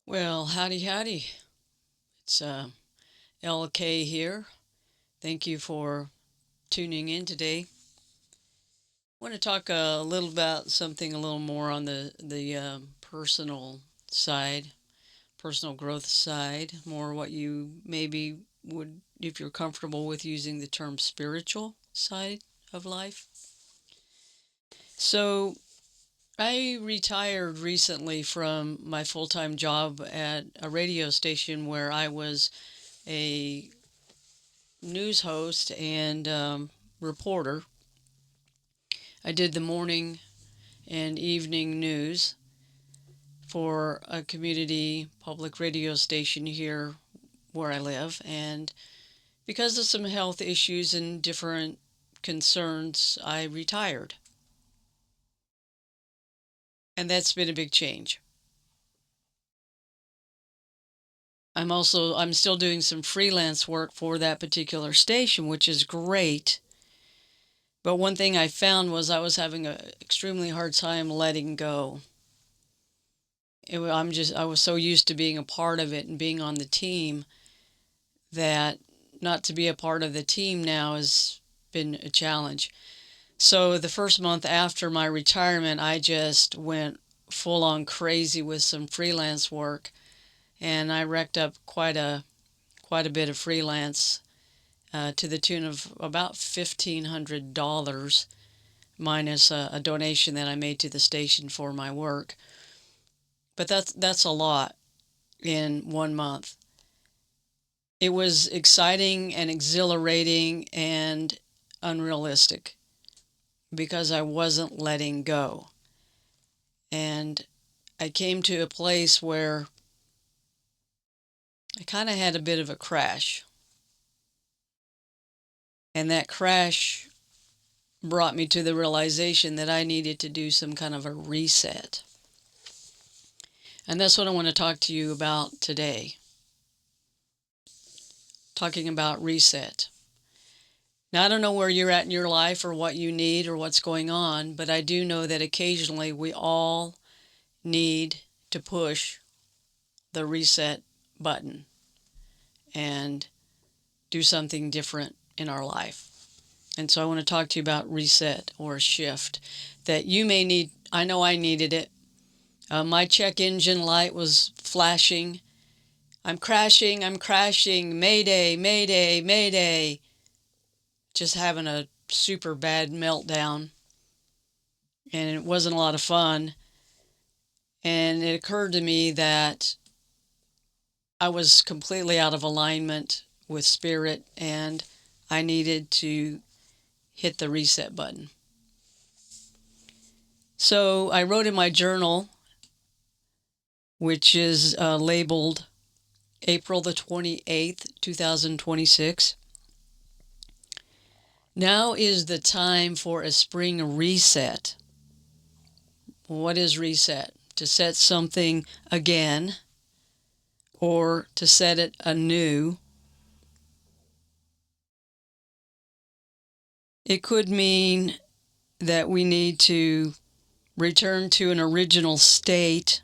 Well, howdy, howdy. It's LK here. Thank you for tuning in today. I want to talk a little about something a little more on the personal side, personal growth side, more what you maybe would, if you're comfortable with using the term spiritual side of life. So, I retired recently from my full-time job at a radio station where I was a news host and reporter. I did the morning and evening news for a community public radio station here where I live. And because of some health issues and different concerns, I retired. And that's been a big change. I'm still doing some freelance work for that particular station, which is great. But one thing I found was I was having an extremely hard time letting go. I was so used to being a part of it and being on the team that not to be a part of the team now has been a challenge. So the first month after my retirement, I just went full on crazy with some freelance work, and I racked up quite a bit of freelance to the tune of about $1,500 minus a donation that I made to the station for my work. But that's a lot in 1 month. It was exciting and exhilarating and unrealistic because I wasn't letting go. And I came to a place where I kind of had a bit of a crash. And that crash brought me to the realization that I needed to do some kind of a reset. And that's what I want to talk to you about today. Talking about reset. Now, I don't know where you're at in your life or what you need or what's going on, but I do know that occasionally we all need to push the reset button and do something different in our life. And so I want to talk to you about reset or shift that you may need. I know I needed it. My check engine light was flashing. I'm crashing, mayday, mayday, mayday. Just having a super bad meltdown. And it wasn't a lot of fun. And it occurred to me that I was completely out of alignment with spirit and I needed to hit the reset button. So I wrote in my journal, which is labeled April the 28th, 2026. Now is the time for a spring reset. What is reset? To set something again or to set it anew. It could mean that we need to return to an original state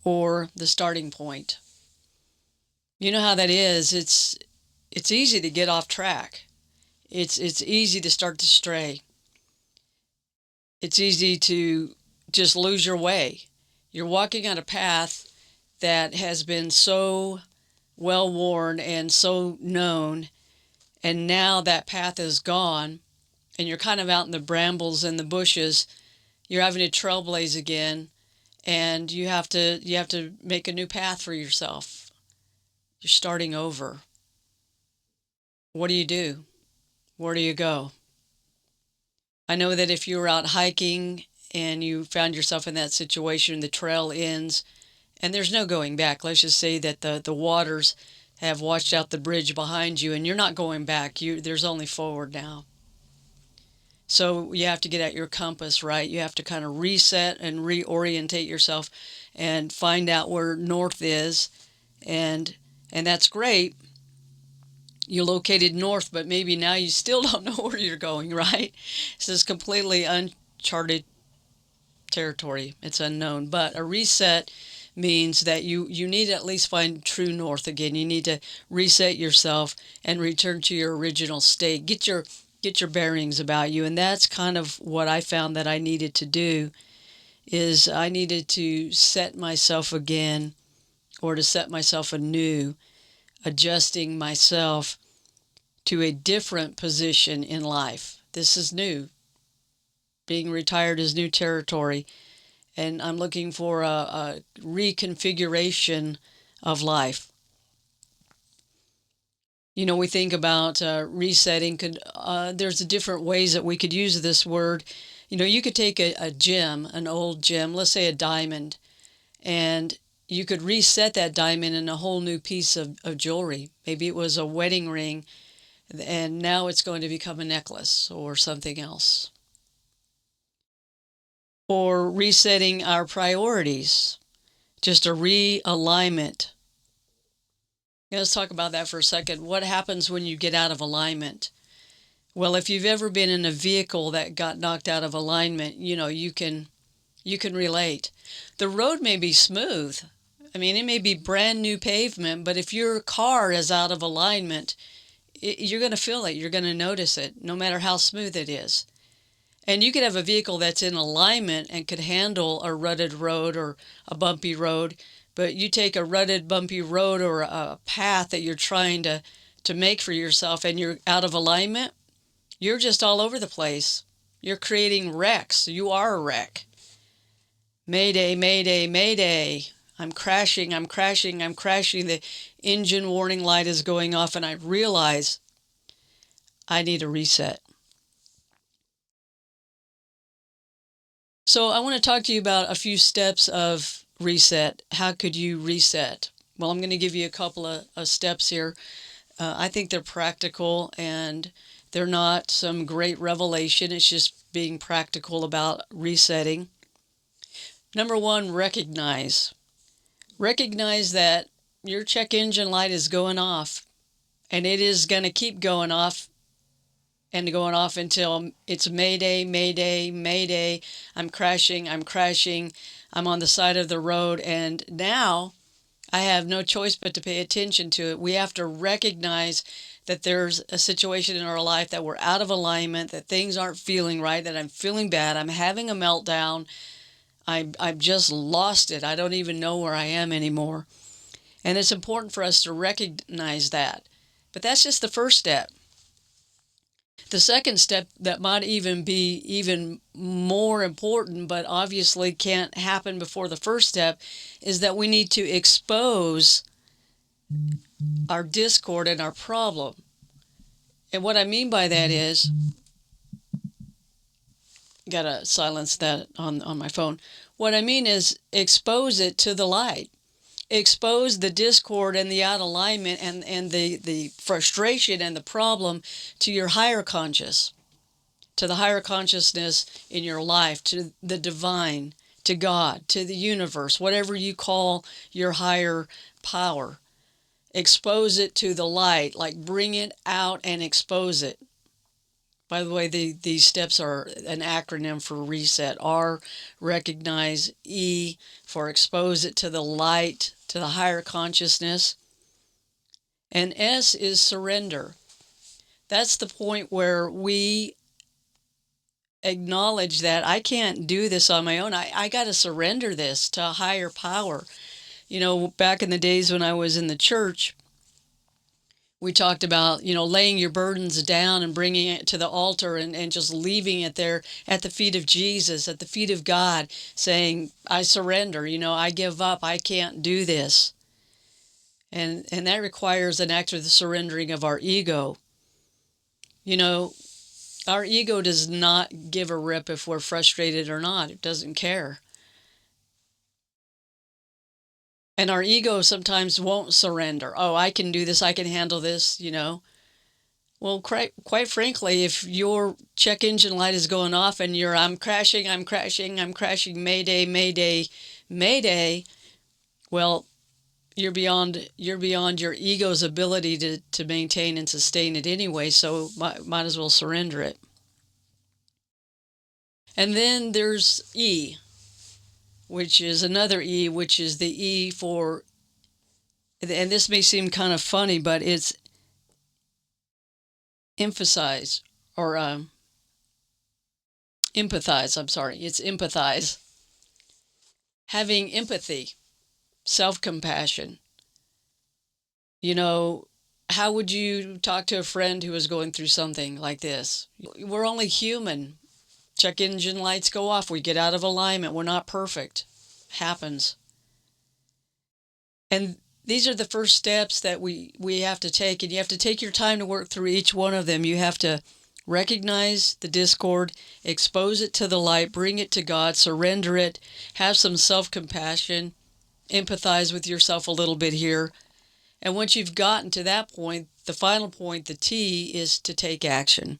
or the starting point. You know how that is. It's easy to get off track. It's easy to start to stray. It's easy to just lose your way. You're walking on a path that has been so well worn and so known, and now that path is gone and you're kind of out in the brambles and the bushes. You're having to trailblaze again, and you have to make a new path for yourself. You're starting over. What do you do? Where do you go? I know that if you were out hiking and you found yourself in that situation, the trail ends and there's no going back. Let's just say that the waters have washed out the bridge behind you and you're not going back. There's only forward now. So you have to get at your compass, right? You have to kind of reset and reorientate yourself and find out where north is. And and that's great. You located north, but maybe now you still don't know where you're going, right? This is completely uncharted territory. It's unknown. But a reset means that you need to at least find true north again. You need to reset yourself and return to your original state. Get your bearings about you. And that's kind of what I found that I needed to do, is I needed to set myself again, or to set myself anew, adjusting myself to a different position in life. This is new. Being retired is new territory, and I'm looking for a reconfiguration of life. You know, we think about resetting. There's different ways that we could use this word. You know, you could take a gem, an old gem, let's say a diamond, and you could reset that diamond in a whole new piece of jewelry. Maybe it was a wedding ring, and now it's going to become a necklace or something else. Or resetting our priorities, just a realignment. Let's talk about that for a second. What happens when you get out of alignment? Well, if you've ever been in a vehicle that got knocked out of alignment, you know, you can relate. The road may be smooth. I mean, it may be brand new pavement, but if your car is out of alignment, you're going to feel it. You're going to notice it, no matter how smooth it is. And you could have a vehicle that's in alignment and could handle a rutted road or a bumpy road, but you take a rutted, bumpy road or a path that you're trying to make for yourself, and you're out of alignment, you're just all over the place. You're creating wrecks. You are a wreck. Mayday, mayday, mayday. I'm crashing, I'm crashing, I'm crashing. The engine warning light is going off, and I realize I need a reset. So I want to talk to you about a few steps of reset. How could you reset? Well, I'm going to give you a couple of steps here. I think they're practical, and they're not some great revelation. It's just being practical about resetting. Number one, recognize. Recognize that your check engine light is going off, and it is going to keep going off and going off until it's mayday, mayday, mayday. I'm crashing, I'm crashing. I'm on the side of the road, and now I have no choice but to pay attention to it. We have to recognize that there's a situation in our life that we're out of alignment, that things aren't feeling right, that I'm feeling bad, I'm having a meltdown, I've just lost it. I don't even know where I am anymore. And it's important for us to recognize that. But that's just the first step. The second step, that might even be even more important, but obviously can't happen before the first step, is that we need to expose our discord and our problem. And what I mean by that is, gotta silence that on my phone. What I mean is expose it to the light. Expose the discord and the out alignment and the frustration and the problem to your higher conscious, to the higher consciousness in your life, to the divine, to God, to the universe, whatever you call your higher power. Expose it to the light, like bring it out and expose it. By the way, these steps are an acronym for reset. R, recognize. E, for expose it to the light, to the higher consciousness. And S is surrender. That's the point where we acknowledge that I can't do this on my own. I got to surrender this to a higher power. You know, back in the days when I was in the church, we talked about, you know, laying your burdens down and bringing it to the altar and just leaving it there at the feet of Jesus, at the feet of God, saying, I surrender, you know, I give up, I can't do this. And that requires an act of the surrendering of our ego. You know, our ego does not give a rip if we're frustrated or not. It doesn't care. And our ego sometimes won't surrender. Oh, I can do this, I can handle this, you know. Well, quite frankly, if your check engine light is going off and you're, I'm crashing, I'm crashing, I'm crashing, mayday, mayday, mayday, well, you're beyond your ego's ability to maintain and sustain it anyway, so might as well surrender it. And then there's E. which is another E, which is the E for, and this may seem kind of funny, but it's emphasize or empathize. I'm sorry, it's empathize. Having empathy, self-compassion. You know, how would you talk to a friend who is going through something like this? We're only human. Check engine lights go off. We get out of alignment. We're not perfect. Happens. And these are the first steps that we have to take. And you have to take your time to work through each one of them. You have to recognize the discord, expose it to the light, bring it to God, surrender it, have some self-compassion, empathize with yourself a little bit here. And once you've gotten to that point, the final point, the T, is to take action.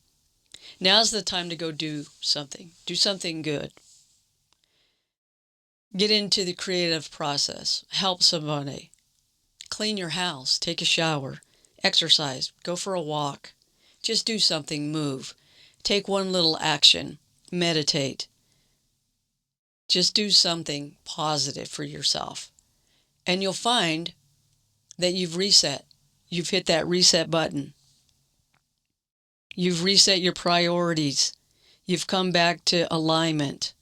Now's the time to go do something. Do something good. Get into the creative process. Help somebody. Clean your house. Take a shower. Exercise. Go for a walk. Just do something. Move. Take one little action. Meditate. Just do something positive for yourself. And you'll find that you've reset. You've hit that reset button. You've reset your priorities. You've come back to alignment.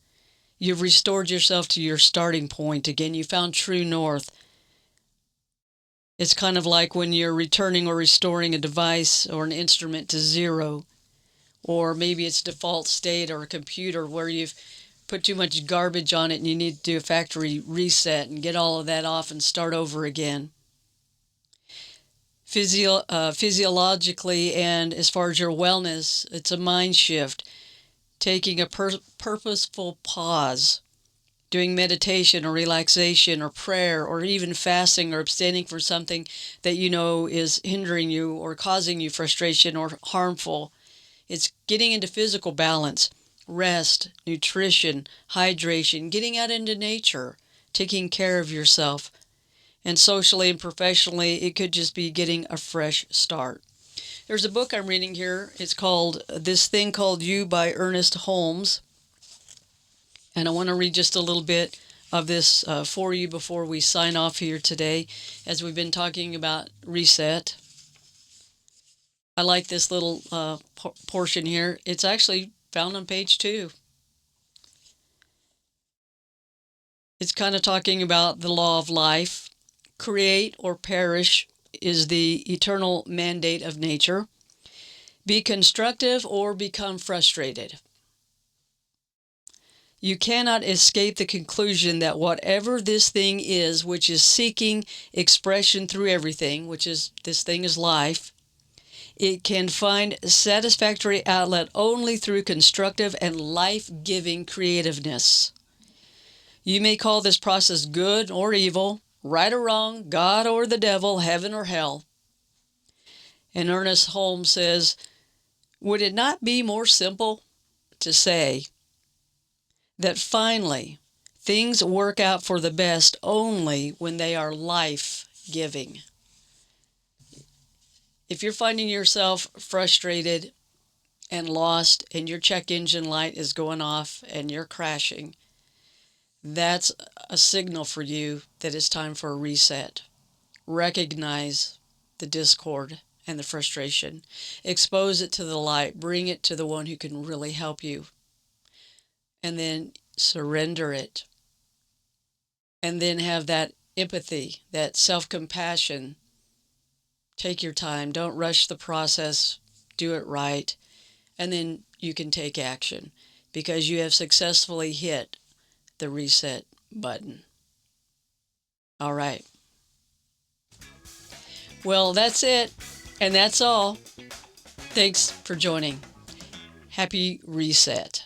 You've restored yourself to your starting point again. You found true north. It's kind of like when you're returning or restoring a device or an instrument to zero, or maybe it's default state, or a computer where you've put too much garbage on it and you need to do a factory reset and get all of that off and start over again. Physiologically and as far as your wellness, it's a mind shift. Taking a purposeful pause, doing meditation or relaxation or prayer or even fasting or abstaining from something that you know is hindering you or causing you frustration or harmful. It's getting into physical balance, rest, nutrition, hydration, getting out into nature, taking care of yourself. And socially and professionally, it could just be getting a fresh start. There's a book I'm reading here. It's called This Thing Called You by Ernest Holmes. And I want to read just a little bit of this for you before we sign off here today, as we've been talking about reset. I like this little portion here. It's actually found on page 2. It's kind of talking about the law of life. Create or perish is the eternal mandate of nature. Be constructive or become frustrated. You cannot escape the conclusion that whatever this thing is, which is seeking expression through everything, which is this thing is life, it can find satisfactory outlet only through constructive and life-giving creativeness. You may call this process good or evil, right or wrong, God or the devil, heaven or hell. And Ernest Holmes says, would it not be more simple to say that finally things work out for the best only when they are life-giving? If you're finding yourself frustrated and lost and your check engine light is going off and you're crashing, that's a signal for you that it's time for a reset. Recognize the discord and the frustration. Expose it to the light. Bring it to the one who can really help you. And then surrender it. And then have that empathy, that self-compassion. Take your time. Don't rush the process. Do it right. And then you can take action because you have successfully hit the reset button. All right. Well, that's it. And that's all. Thanks for joining. Happy reset.